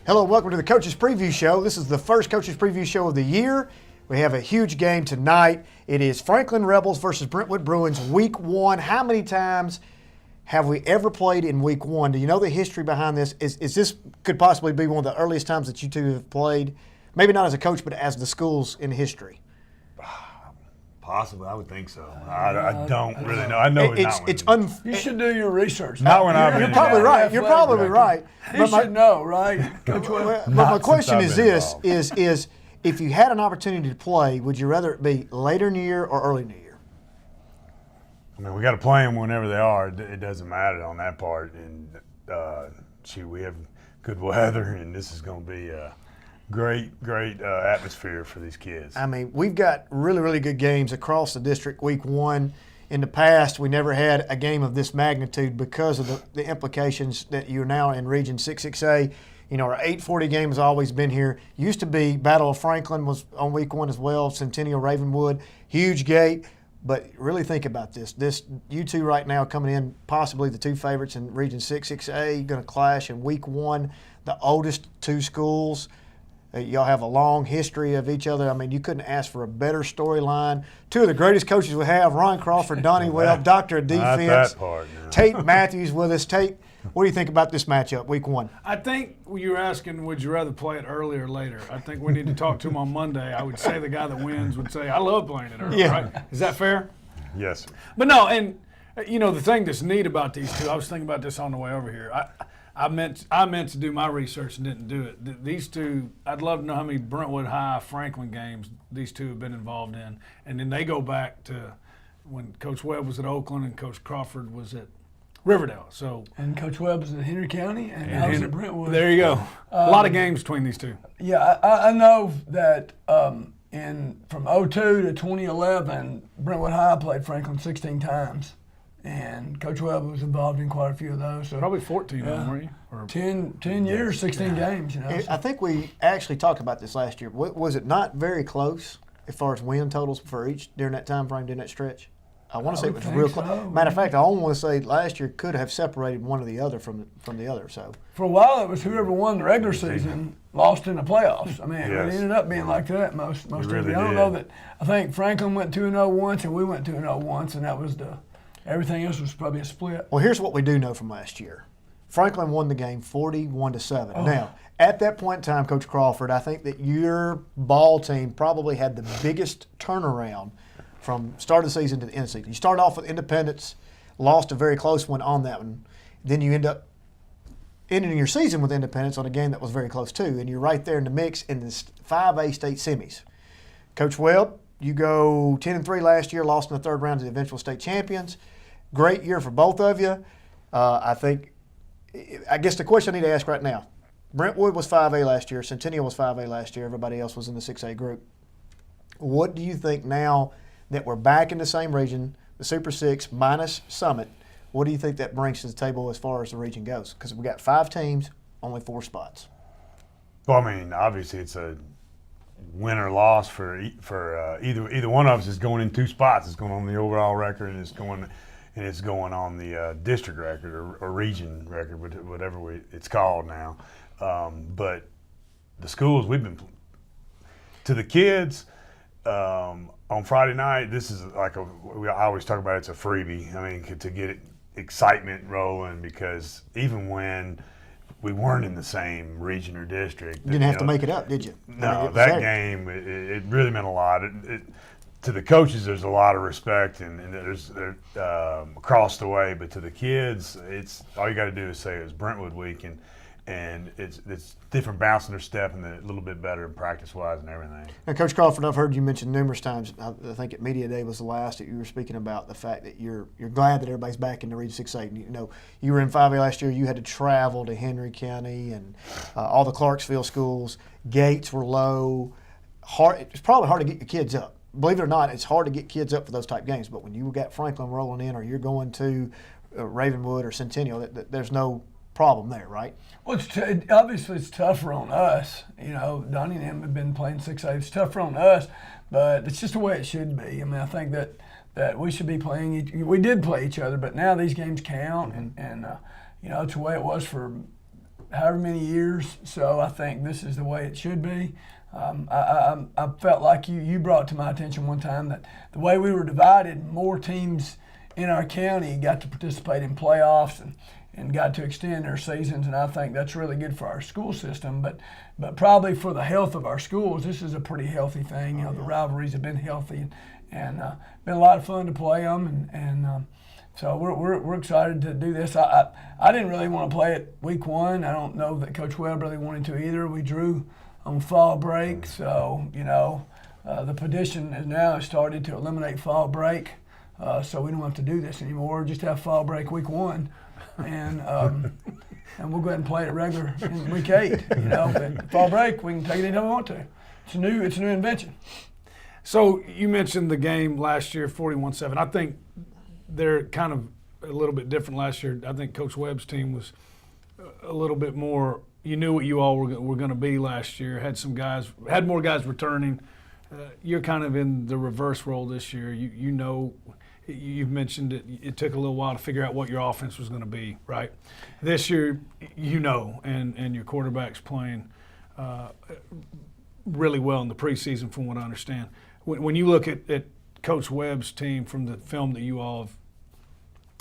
Hello, welcome to the Coaches Preview Show. This is the first Coaches Preview Show of the year. We have a huge game tonight. It is Franklin Rebels versus Brentwood Bruins, Week 1. How many times have we ever played in Week 1? Do you know the history behind this? Is this could possibly be one of the earliest times that you two have played? Maybe not as a coach, but as the schools in history. Possibly, I would think so. I don't really know. I know You should do your research. Not when I've been. You're probably right. You're probably right. You should know, right? But my question is this: is if you had an opportunity to play, would you rather it be later in the year or early in the year? I mean, we got to play them whenever they are. It doesn't matter on that part. And we have good weather, and this is going to be great atmosphere for these kids. I mean, we've got really, really good games across the district Week 1. In the past, we never had a game of this magnitude because of the implications that you're now in Region 6A. You know, our 840 game has always been here. Used to be Battle of Franklin was on Week 1 as well, Centennial Ravenwood, huge gate. But really think about this. You two right now coming in, possibly the two favorites in Region 6A, going to clash in Week 1, the oldest two schools. Y'all have a long history of each other. I mean, you couldn't ask for a better storyline. Two of the greatest coaches we have, Ron Crawford, Donnie Webb, Doctor of Defense. Not that part, no. Tate Matthews with us. Tate, what do you think about this matchup, Week 1? I think you were asking, would you rather play it early or later? I think we need to talk to him on Monday. I would say the guy that wins would say, I love playing it early, right? Is that fair? Yes, sir. But no, and, you know, the thing that's neat about these two, I was thinking about this on the way over here. I meant to do my research and didn't do it. These two, I'd love to know how many Brentwood High Franklin games these two have been involved in. And then they go back to when Coach Webb was at Oakland and Coach Crawford was at Riverdale. And Coach Webb was at Henry County and I was at Brentwood. There you go. A lot of games between these two. Yeah, I know that from 2002 to 2011, Brentwood High played Franklin 16 times. And Coach Webb was involved in quite a few of those. So probably 14 of them, weren't you? Or 10 years, 16 games. You know. I think we actually talked about this last year. Was it not very close as far as win totals for each during that time frame, during that stretch? I want to say it was real close. So. Matter of fact, I only want to say last year could have separated one or the other from the other. So for a while, it was whoever won the regular season lost in the playoffs. I mean, it ended up being like that most of the time. I don't know that. I think Franklin went 2-0 once, and we went 2-0 once, and that was the. Everything else was probably a split. Well, here's what we do know from last year. Franklin won the game 41-7. Oh. Now, at that point in time, Coach Crawford, I think that your ball team probably had the biggest turnaround from start of the season to the end of the season. You started off with Independence, lost a very close one on that one. Then you end up ending your season with Independence on a game that was very close too, and you're right there in the mix in the 5A state semis. Coach Webb, you go 10-3 last year, lost in the third round to the eventual state champions. Great year for both of you. I guess the question I need to ask right now, Brentwood was 5A last year, Centennial was 5A last year, everybody else was in the 6A group. What do you think now that we're back in the same region, the Super 6 minus Summit, what do you think that brings to the table as far as the region goes? Because we got 5 teams, only 4 spots. Well, I mean, obviously it's a win or loss for either one of us is going in 2 spots. It's going on the overall record, and it's going on the district record or region record, whatever it's called now. But the schools we've been to the kids on Friday night. This is like I always talk about. It's a freebie. I mean, to get excitement rolling, because even when we weren't in the same region or district. You didn't have to make it up, did you? No, that game, it really meant a lot. To the coaches, there's a lot of respect, and there's across the way. But to the kids, it's all you got to do is say it was Brentwood week, and it's different bouncing their step and a little bit better practice-wise and everything. Now, Coach Crawford, I've heard you mention numerous times, I think at Media Day was the last that you were speaking about the fact that you're glad that everybody's back in the Region 6A. You know, you were in 5A last year, you had to travel to Henry County and all the Clarksville schools. Gates were low. It's probably hard to get your kids up. Believe it or not, it's hard to get kids up for those type games. But when you got Franklin rolling in, or you're going to Ravenwood or Centennial, there's no problem there, right? Well, obviously it's tougher on us. You know, Donnie and him have been playing 6A. It's tougher on us, but it's just the way it should be. I mean, I think that we should be playing. We did play each other, but now these games count, and you know, it's the way it was for however many years, so I think this is the way it should be. I felt like you brought to my attention one time that the way we were divided, more teams in our county got to participate in playoffs and got to extend their seasons, and I think that's really good for our school system. But probably for the health of our schools, this is a pretty healthy thing. The rivalries have been healthy, and been a lot of fun to play them, and so we're excited to do this. I didn't really want to play it week one. I don't know that Coach Webb really wanted to either. We drew on fall break, so the petition has now started to eliminate fall break, so we don't have to do this anymore. Just have fall break week one, and we'll go ahead and play it regular in week 8. But fall break we can take it anytime we want to. It's a new invention. So you mentioned the game last year, 41-7. I think they're kind of a little bit different last year. I think Coach Webb's team was a little bit more. You knew what you all were going to be last year. Had more guys returning. You're kind of in the reverse role this year. You've mentioned it. It took a little while to figure out what your offense was going to be, right? This year, and your quarterback's playing really well in the preseason, from what I understand. When you look at Coach Webb's team from the film that you all have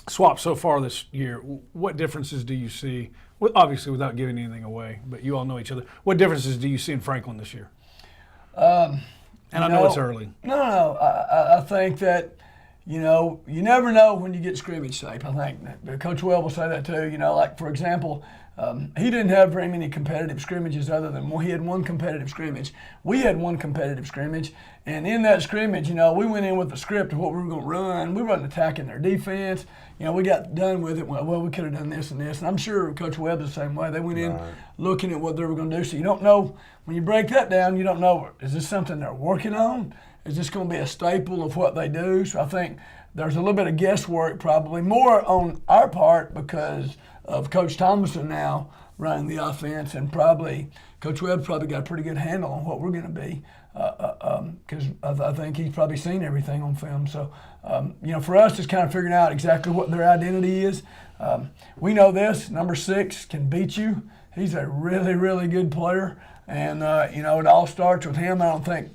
swapped so far this year, what differences do you see? Well, obviously, without giving anything away, but you all know each other. What differences do you see in Franklin this year? And I know it's early. No. I think that, you never know when you get scrimmage tape. I think Coach Webb will say that too. Like, for example, he didn't have very many competitive scrimmages other than he had one competitive scrimmage. We had one competitive scrimmage, and in that scrimmage, we went in with the script of what we were going to run. We weren't attacking their defense. We got done with it. Well, we could have done this and this, and I'm sure Coach Webb's the same way. They went in looking at what they were going to do. So you don't know, when you break that down, you don't know, is this something they're working on? Is this going to be a staple of what they do? So I think there's a little bit of guesswork, probably more on our part because of Coach Thomason now running the offense, and probably Coach Webb probably got a pretty good handle on what we're going to be, because I think he's probably seen everything on film. So, for us, it's kind of figuring out exactly what their identity is. We know this: number 6 can beat you. He's a really, really good player, and it all starts with him. I think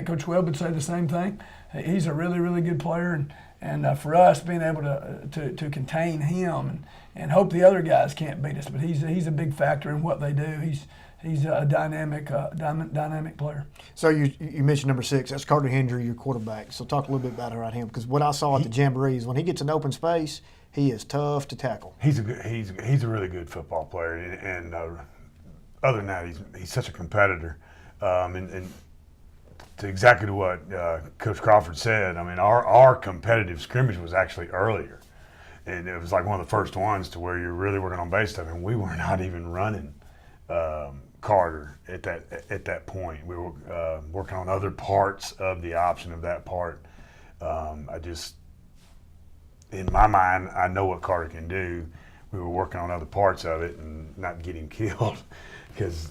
Coach Webb would say the same thing. He's a really, really good player, and for us, being able to contain him and hope the other guys can't beat us. But he's a big factor in what they do. He's a dynamic player. So you mentioned number 6. That's Carter Hendry, your quarterback. So talk a little bit about him, because what I saw at the Jamborees, when he gets in open space, he is tough to tackle. He's a really good football player, and other than that, he's such a competitor, and to exactly what Coach Crawford said. I mean, our competitive scrimmage was actually earlier, and it was like one of the first ones to where you're really working on base stuff, and we were not even running Carter at that point. We were working on other parts of the option of that part. In my mind, I know what Carter can do. We were working on other parts of it and not getting killed, because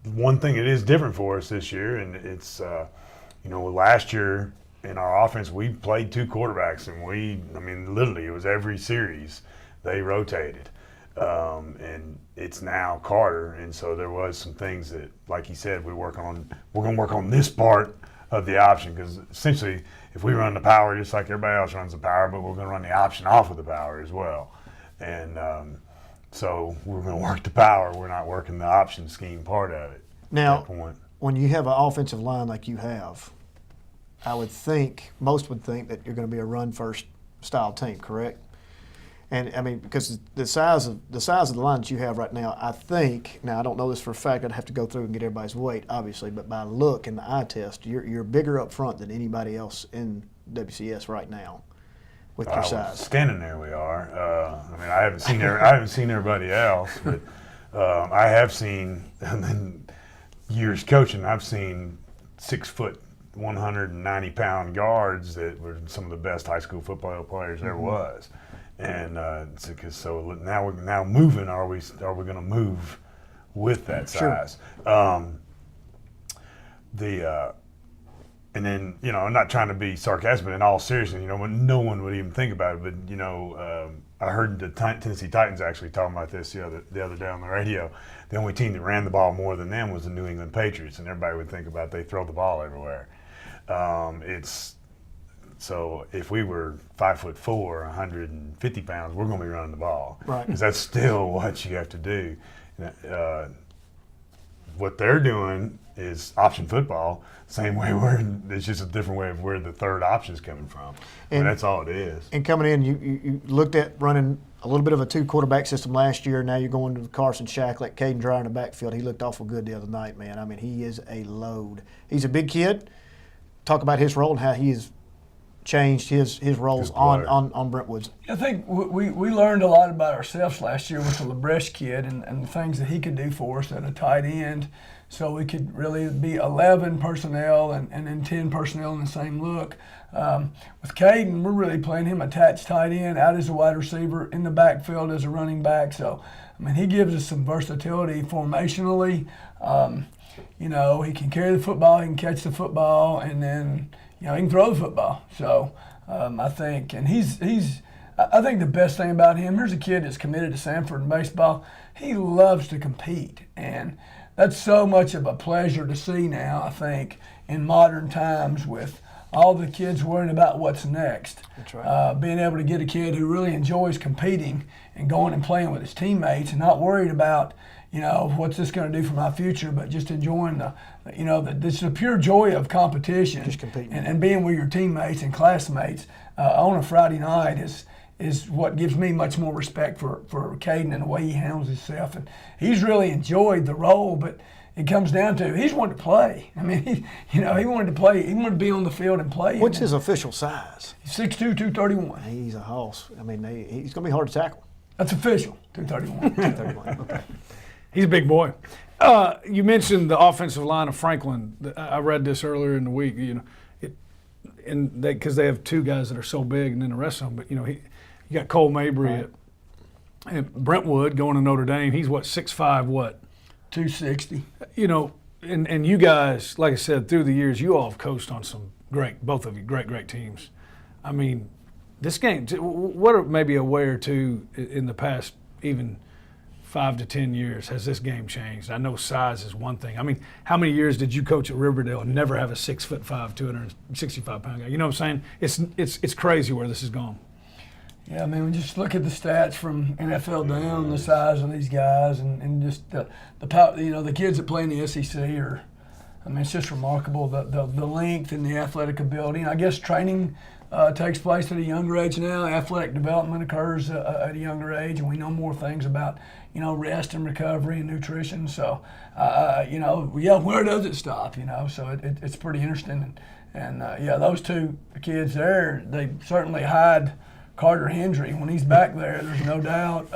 one thing that is different for us this year, and it's last year in our offense we played 2 quarterbacks, and literally it was every series they rotated, and it's now Carter, and so there was some things that, like he said, we're going to work on this part of the option, because essentially if we run the power just like everybody else runs the power, but we're going to run the option off of the power as well, and so we're going to work the power. We're not working the option scheme part of it. Now, when you have an offensive line like you have, most would think that you're going to be a run-first style team, correct? And because the size of the line that you have right now, I think. Now, I don't know this for a fact. I'd have to go through and get everybody's weight, obviously. But by look and the eye test, you're bigger up front than anybody else in WCS right now. With your size. Standing there, we are. I haven't seen everybody else, but I have seen. And then years coaching, I've seen 6 foot, 190-pound guards that were some of the best high school football players there was. And so now moving, are we going to move with that size? Sure. And then, I'm not trying to be sarcastic, but in all seriousness, no one would even think about it. But, I heard the Tennessee Titans actually talking about this the other day on the radio. The only team that ran the ball more than them was the New England Patriots, and everybody would think about they throw the ball everywhere. So if we were 5'4", 150 pounds, we're going to be running the ball, right? Because that's still what you have to do. What they're doing is option football. Same way it's just a different way of where the third option is coming from. And that's all it is. And coming in, you looked at running a little bit of a 2-quarterback system last year. Now you're going to Carson Shacklet, Caden Dreyer in the backfield. He looked awful good the other night, man. I mean, he is a load. He's a big kid. Talk about his role and how he has changed his roles on Brentwood's. I think we learned a lot about ourselves last year with the LeBrecht kid and the things that he could do for us at a tight end. So we could really be 11 personnel and then 10 personnel in the same look. With Caden, we're really playing him attached tight end, out as a wide receiver, in the backfield as a running back. So, I mean, he gives us some versatility formationally. He can carry the football, he can catch the football, and then, he can throw the football. So I think, and I think the best thing about him, here's a kid that's committed to Sanford in baseball. He loves to compete, and that's so much of a pleasure to see now, I think, in modern times with all the kids worrying about what's next. That's right. Being able to get a kid who really enjoys competing and going and playing with his teammates and not worried about, what's this going to do for my future, but just enjoying this the pure joy of competition. Just competing. And being with your teammates and classmates on a Friday night is what gives me much more respect for Caden and the way he handles himself. And he's really enjoyed the role, but it comes down to he's wanted to play. I mean, he wanted to play. He wanted to be on the field and play. What's his official size? He's 6'2", 231. He's a hoss. I mean, he's going to be hard to tackle. That's official, 231. 231. Okay. He's a big boy. You mentioned the offensive line of Franklin. I read this earlier in the week. Because they have two guys that are so big, and then the rest of them. But you got Cole Mabry at Brentwood going to Notre Dame. He's 6'5", 260. And you guys, like I said, through the years, you all have coached on some both of you, great teams. I mean, this game, what are maybe a way or two in the past, even 5 to 10 years, has this game changed? I know size is one thing. I mean, how many years did you coach at Riverdale and never have a 6'5", 265-pound guy? You know what I'm saying? It's crazy where this has gone. Yeah, I mean, we just look at the stats from NFL down, the size of these guys, and just the power. The kids that play in the SEC are. I mean, it's just remarkable the length and the athletic ability. And I guess training takes place at a younger age now. Athletic development occurs at a younger age, and we know more things about rest and recovery and nutrition. So, where does it stop? So it's pretty interesting. And those two kids there, they certainly hide Carter Hendry. When he's back there, there's no doubt.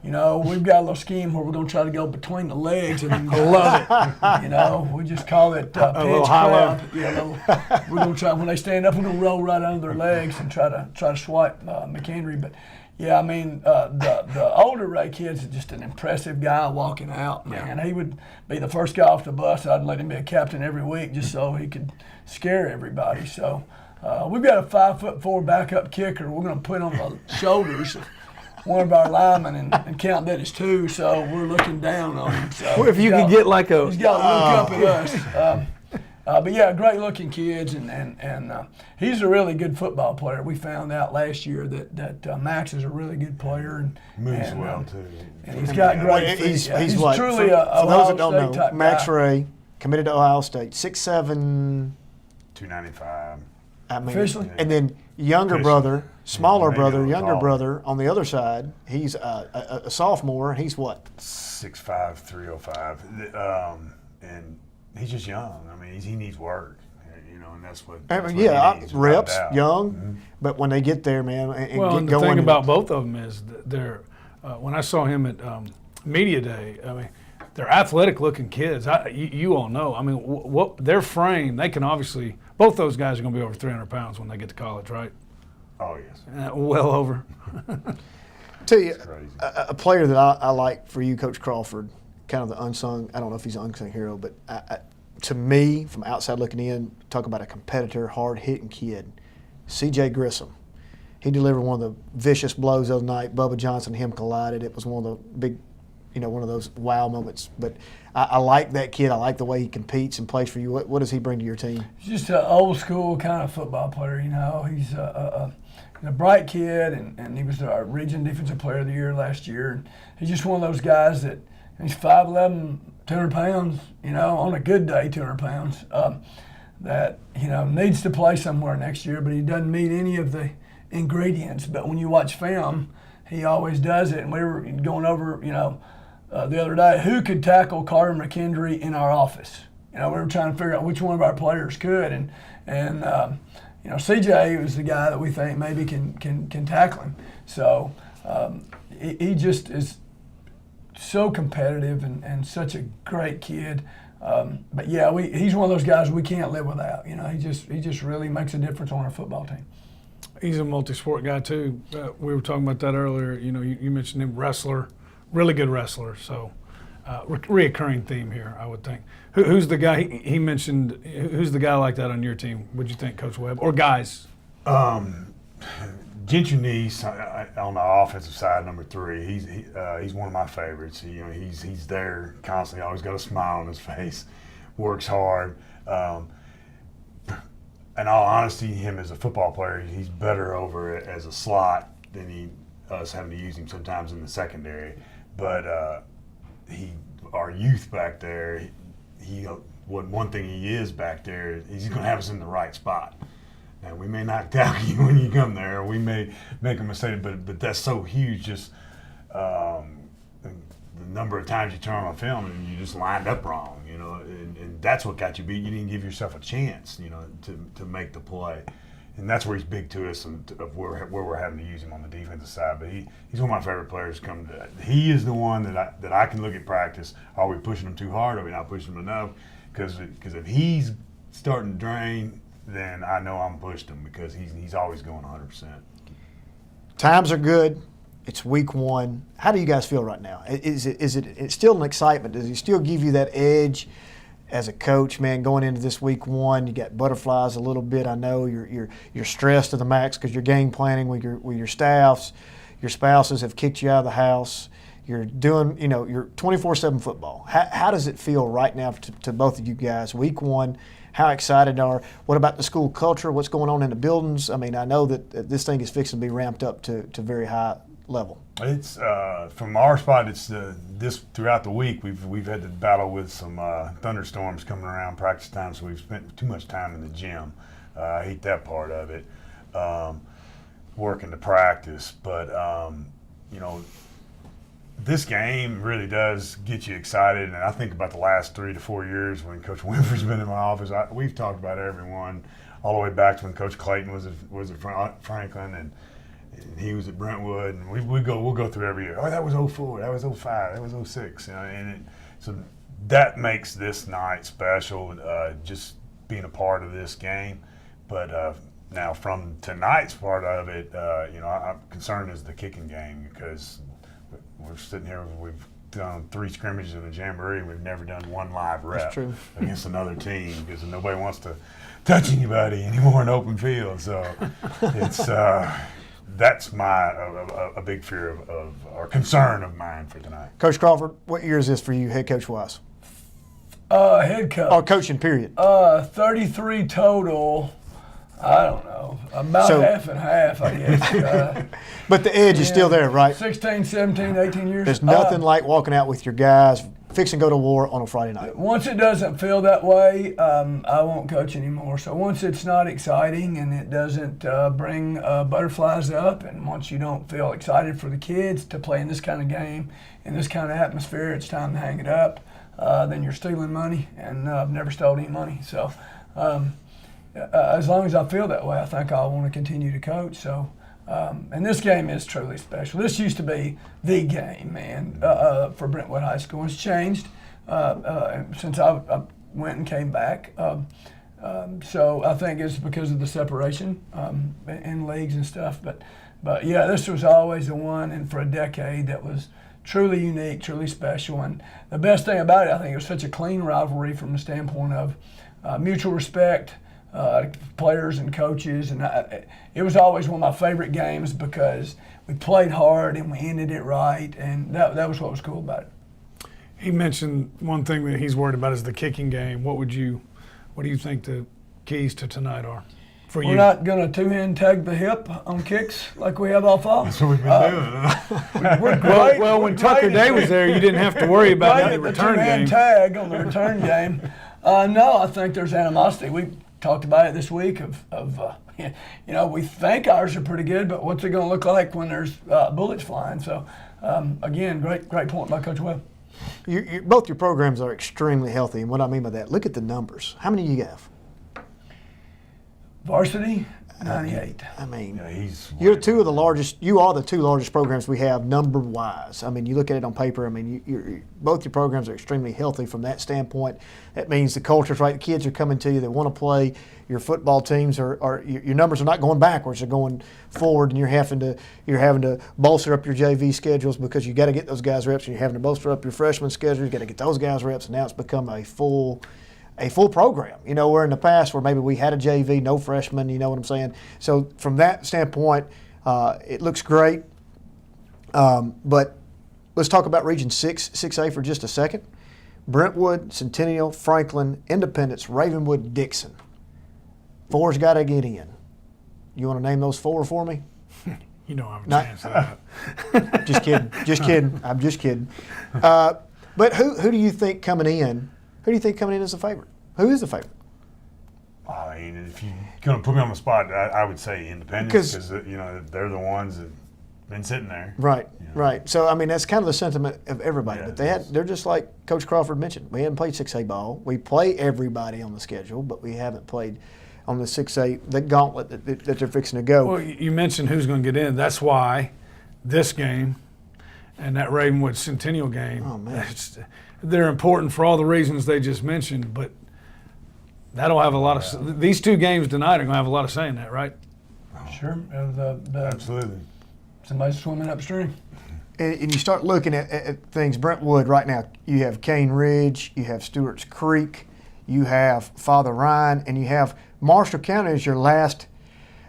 We've got a little scheme where we're going to try to go between the legs. And, I love it. We just call it pitch crab. We're going to try, when they stand up, we're going to roll right under their legs and try to swipe McHenry. But, yeah, I mean, the older Ray kid's just an impressive guy walking out, man. He would be the first guy off the bus. I'd let him be a captain every week just so he could scare everybody. So we've got a 5'4" backup kicker we're going to put on the shoulders of one of our linemen and count that as 2, so we're looking down on him. So well, if you could get like a... He's got to look up at us. But yeah, great-looking kids, and he's a really good football player. We found out last year that Max is a really good player, and moves well too. And he's got great feet. He's what? truly for those that Ohio don't State know, type Max guy. Ray committed to Ohio State, 6'7". 295. I mean, Officially? and then younger Officially. brother, smaller maybe brother, a little younger taller. brother on the other side. He's a sophomore, and he's what? 6'5", 305, and he's just young. I mean, he needs work, and that's what. I That's mean, what he needs, without reps, doubt. young, but when they get there, man, and Well, get and going. the thing about both of them is they're when I saw him at Media Day, I mean, they're athletic-looking kids. You all know. I mean, what their frame, they can obviously. Both those guys are going to be over 300 pounds when they get to college, right? Oh yes. Well over. Tell you, crazy. a player that I like for you, Coach Crawford, kind of the unsung. I don't know if he's an unsung hero, but to me, from outside looking in, talk about a competitor, hard-hitting kid, C.J. Grissom. He delivered one of the vicious blows the other night. Bubba Johnson and him collided. It was one of the big, one of those wow moments. But I like that kid. I like the way he competes and plays for you. What does he bring to your team? He's just an old school kind of football player, He's a bright kid, and he was our region defensive player of the year last year. And he's just one of those guys that he's 5'11", 200 pounds, on a good day, 200 pounds, that, needs to play somewhere next year, but he doesn't meet any of the ingredients. But when you watch film, he always does it. And we were going over, the other day, who could tackle Carter McKendry in our office? We were trying to figure out which one of our players could, and CJ was the guy that we think maybe can tackle him. So he just is so competitive and such a great kid. But yeah, he's one of those guys we can't live without. He just really makes a difference on our football team. He's a multi-sport guy too. We were talking about that earlier. You mentioned him, wrestler, really good wrestler. So reoccurring theme here, I would think. Who's the guy he mentioned? Who's the guy like that on your team? Would you think, Coach Webb, or guys? Gentry on the offensive side, number 3. He's one of my favorites. He's there constantly. Always got a smile on his face. Works hard. In all honesty, him as a football player, he's better over as a slot than us having to use him sometimes in the secondary. But our youth back there, one thing he is back there, he's going to have us in the right spot. Now, we may not tackle you when you come there, or we may make a mistake, but that's so huge. Just the number of times you turn on film and you just lined up wrong, and that's what got you beat. You didn't give yourself a chance, to make the play. And that's where he's big to us, and of where we're having to use him on the defensive side. But he's one of my favorite players to come to that. He is the one that I can look at practice. Are we pushing him too hard? Are we not pushing him enough? Because if he's starting to drain, then I know I'm pushed him, because he's always going 100%. Times are good. It's week 1. How do you guys feel right now? Is it still an excitement? Does he still give you that edge as a coach, man, going into this week 1? You got butterflies a little bit. I know you're stressed to the max because you're game planning with your staffs. Your spouses have kicked you out of the house. You're doing, you're 24/7 football. How does it feel right now to both of you guys? Week 1. How excited are? What about the school culture? What's going on in the buildings? I mean, I know that this thing is fixing to be ramped up to very high level. It's from our spot. It's this throughout the week. We've had to battle with some thunderstorms coming around practice time, so we've spent too much time in the gym. I hate that part of it, working to practice. But this game really does get you excited, and I think about the last 3 to 4 years when Coach Winfrey's been in my office. We've talked about everyone all the way back to when Coach Clayton was at Franklin, and he was at Brentwood, and we'll go through every year. Oh, that was 04, that was 05, that was 06, so that makes this night special, just being a part of this game. But now from tonight's part of it, I'm concerned is the kicking game, because we're sitting here, we've done 3 scrimmages in the jamboree, and we've never done 1 live rep against another team, because nobody wants to touch anybody anymore in open field. So it's that's a big fear of or concern of mine for tonight. Coach Crawford, what year is this for you, head coach wise? Head coach. Or coaching period. 33 total. I don't know. About half and half, I guess. But the edge is still there, right? 16, 17, 18 years. There's nothing like walking out with your guys, fixing to go to war on a Friday night. Once it doesn't feel that way, I won't coach anymore. So once it's not exciting and it doesn't bring butterflies up, and once you don't feel excited for the kids to play in this kind of game, in this kind of atmosphere, it's time to hang it up. Then you're stealing money, and I've never stolen any money. So as long as I feel that way, I think I'll want to continue to coach. So, and this game is truly special. This used to be the game, man, for Brentwood High School. It's changed since I went and came back. So I think it's because of the separation in leagues and stuff. But yeah, this was always the one, and for a decade that was truly unique, truly special. And the best thing about it, I think, it was such a clean rivalry from the standpoint of mutual respect, players and coaches. And it was always one of my favorite games because we played hard and we ended it right. And that was what was cool about it. He mentioned one thing that he's worried about is the kicking game. What do you think the keys to tonight are for you? We're not going to two-hand tag the hip on kicks like we have all fall. That's what we've been doing. We're great. Well, when Tucker Day was there, you didn't have to worry about the return game. Two-hand tag on the return game. No, I think there's animosity. We talked about it this week we think ours are pretty good, but what's it going to look like when there's bullets flying? So, again, great point by Coach Webb. Both your programs are extremely healthy, and what I mean by that, look at the numbers. How many you have? Varsity, 98. I mean, you're you are the two largest programs we have number-wise. I mean, you look at it on paper, I mean, both your programs are extremely healthy from that standpoint. That means the culture's right. The kids are coming to you. They want to play. Your football teams your numbers are not going backwards. They're going forward, and you're having to bolster up your JV schedules because you got to get those guys reps, and you're having to bolster up your freshman schedule. You got to get those guys reps, and now it's become a full program. Where in the past where maybe we had a JV, no freshmen, you know what I'm saying? So from that standpoint, it looks great. But let's talk about Region 6A for just a second. Brentwood, Centennial, Franklin, Independence, Ravenwood, Dixon. 4's got to get in. You want to name those 4 for me? You don't have a chance of that. Just kidding. I'm just kidding. But who do you think coming in? Who do you think coming in is the favorite? Who is the favorite? I mean, if you're going to put me on the spot, I would say Independence because they're the ones that been sitting there. Right, right. So I mean, that's kind of the sentiment of everybody. Yeah, but they're just like Coach Crawford mentioned. We haven't played 6A ball. We play everybody on the schedule, but we haven't played on the 6A, the gauntlet that they're fixing to go. Well, you mentioned who's going to get in. That's why this game and that Ravenwood Centennial game. Oh man. They're important for all the reasons they just mentioned, but that'll have a lot of. These two games tonight are going to have a lot of say in that, right? Sure. Absolutely. Somebody's swimming upstream. And you start looking at things. Brentwood right now, you have Cane Ridge, you have Stewart's Creek, you have Father Ryan, and you have Marshall County as your last.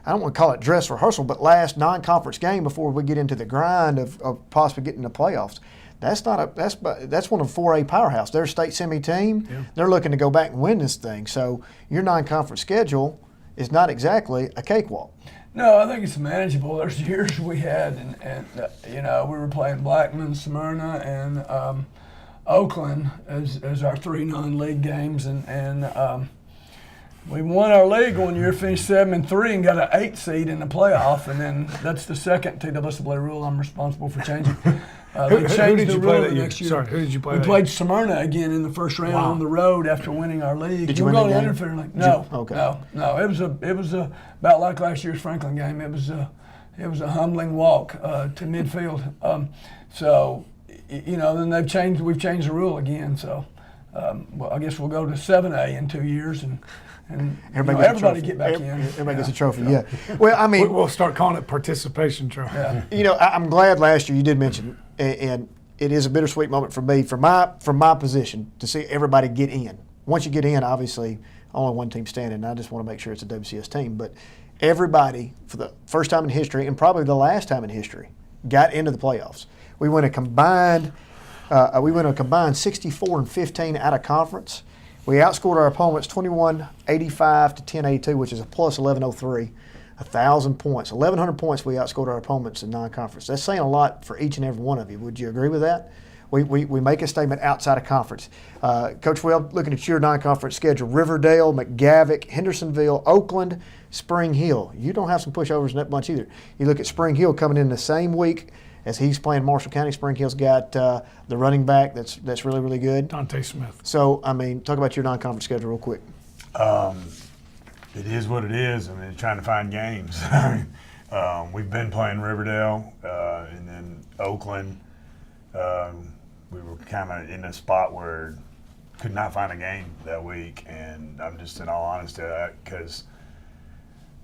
I don't want to call it dress rehearsal, but last non-conference game before we get into the grind of possibly getting the playoffs. That's one of 4A powerhouse. They're a state semi team. Yeah. They're looking to go back and win this thing. So your non-conference schedule is not exactly a cakewalk. No, I think it's manageable. There's years we had, and we were playing Blackman, Smyrna, and Oakland as our 3 non-league games, and we won our league one year, finished 7-3, and got an 8 seed in the playoff, and then that's the second TWSA rule I'm responsible for changing. They changed the rule the next year. Sorry, who did you play? We played Smyrna again in the first round on the road after winning our league. Did you win the game? League? No, okay. no. It was about like last year's Franklin game. It was a humbling walk to midfield. So then we've changed the rule again. So I guess we'll go to 7A in 2 years and everybody get back in. Everybody gets a trophy. Yeah. Well, I mean, we'll start calling it participation trophy. Yeah. I'm glad last year you did mention, and it is a bittersweet moment for me, from my position, to see everybody get in. Once you get in, obviously, only one team standing. And I just want to make sure it's a WCS team, but everybody, for the first time in history, and probably the last time in history, got into the playoffs. We went a combined 64-15 out of conference. We outscored our opponents 21-85 to 10-82, which is a plus 1103, 1,000 points. 1,100 points we outscored our opponents in non-conference. That's saying a lot for each and every one of you. Would you agree with that? We make a statement outside of conference. Coach Webb, looking at your non-conference schedule, Riverdale, McGavick, Hendersonville, Oakland, Spring Hill. You don't have some pushovers in that bunch either. You look at Spring Hill coming in the same week as he's playing Marshall County. Spring Hill's got the running back that's really, really good. Dante Smith. So, I mean, talk about your non-conference schedule real quick. It is what it is. I mean, trying to find games. We've been playing Riverdale and then Oakland. We were kind of in a spot where could not find a game that week, and I'm just in all honesty because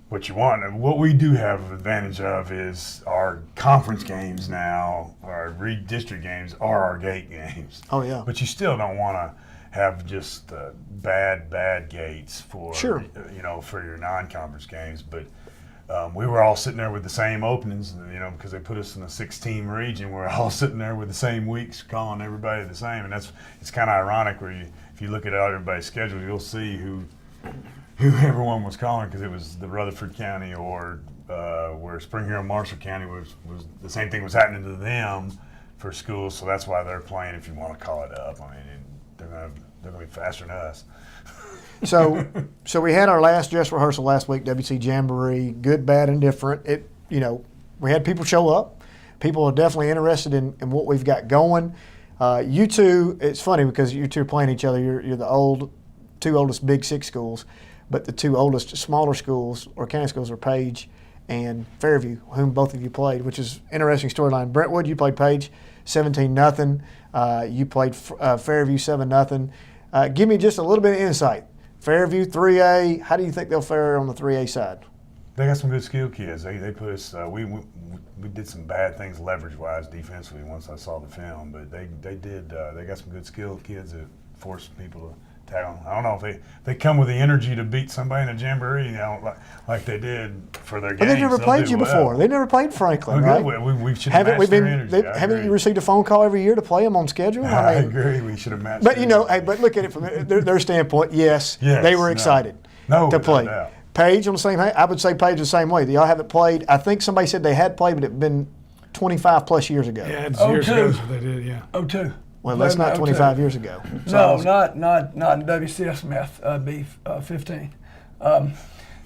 what you want. And what we do have an advantage of is our conference games now, our redistrict games are our gate games. Oh, yeah. But you still don't want to have just bad gates for, Sure. For your non-conference games. But we were all sitting there with the same openings, because they put us in a 6-team region. We're all sitting there with the same weeks, calling everybody the same. And it's kind of ironic where if you look at everybody's schedule, you'll see who everyone was calling, because it was the Rutherford County or where Spring Hill Marshall County was the same thing was happening to them for schools. So that's why they're playing, if you want to call it up. I mean, they're going to be faster than us. So we had our last dress rehearsal last week, WC Jamboree, good, bad, and different. We had people show up. People are definitely interested in what we've got going. You two, it's funny because you two are playing each other. You're the two oldest Big Six schools, but the two oldest smaller schools or county schools are Page and Fairview, whom both of you played, which is interesting storyline. Brentwood, you played Page 17-0. You played Fairview 7-0. Give me just a little bit of insight. Fairview 3A, how do you think they'll fare on the 3A side? They got some good skilled kids. They put us. We did some bad things leverage-wise defensively once I saw the film, but they did. They got some good skilled kids that force people to tackle. I don't know if they come with the energy to beat somebody in a jamboree, like they did for their games. But they've never played you before. They've never played Franklin, right? We should have matched their energy. Haven't you received a phone call every year to play them on schedule? I agree. We should have matched. But but look at it from their standpoint. Yes, they were excited to play. No doubt. Page on the same. I would say Page the same way. Y'all haven't played. I think somebody said they had played, but it had been 25 plus years ago. Yeah, it's years ago they did. Yeah. 02. Well, that's not 25 years ago. So not in WCS math. Be 15.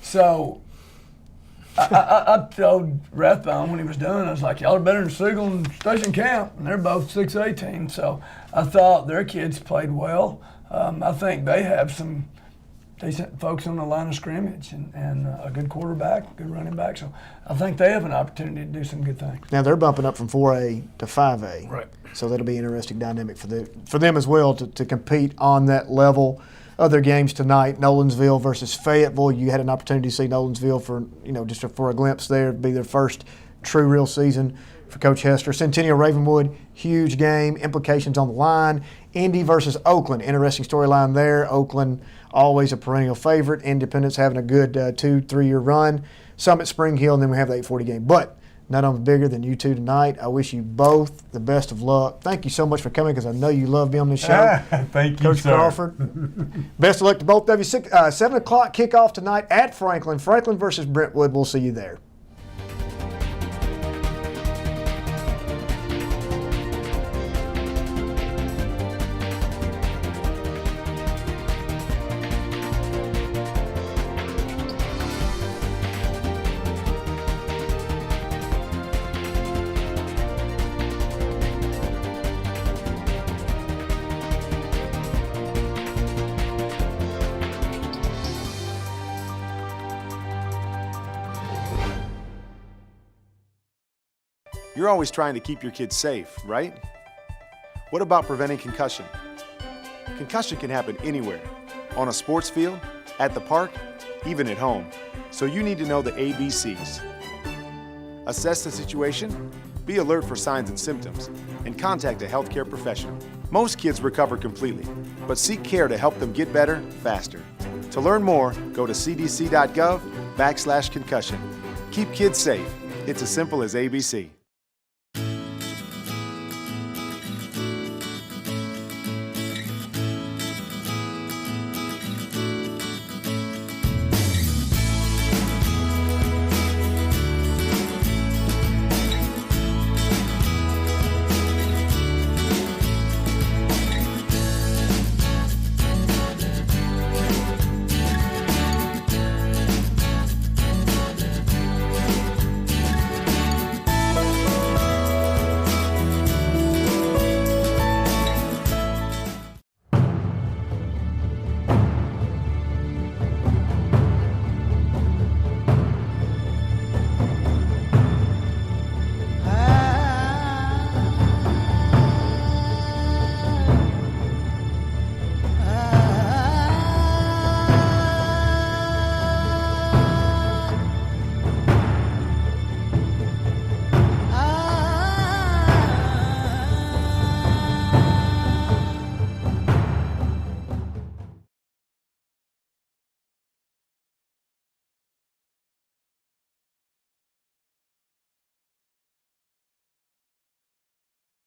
So I told Rathbone when he was done, I was like, y'all are better than Siegel and Station Camp, and they're both 6A teams. So I thought their kids played well. I think they have some decent folks on the line of scrimmage and a good quarterback, good running back. So I think they have an opportunity to do some good things. Now they're bumping up from 4A to 5A. Right. So that'll be an interesting dynamic for them as well to compete on that level. Other games tonight, Nolensville versus Fayetteville. You had an opportunity to see Nolensville for a glimpse there. It'd be their first true real season for Coach Hester. Centennial Ravenwood, huge game, implications on the line. Indy versus Oakland, interesting storyline there. Oakland always a perennial favorite. Independence having a good 2-3 year run. Summit Spring Hill, and then we have the 8:40 game. But none of them bigger than you two tonight. I wish you both the best of luck. Thank you so much for coming because I know you love being on this show. Thank you, Coach sir. Crawford. Best of luck to both of you. 7 o'clock kickoff tonight at Franklin. Franklin versus Brentwood. We'll see you there. You're always trying to keep your kids safe, right? What about preventing concussion? Concussion can happen anywhere, on a sports field, at the park, even at home. So you need to know the ABCs. Assess the situation, be alert for signs and symptoms, and contact a healthcare professional. Most kids recover completely, but seek care to help them get better faster. To learn more, go to cdc.gov/concussion. Keep kids safe. It's as simple as ABC.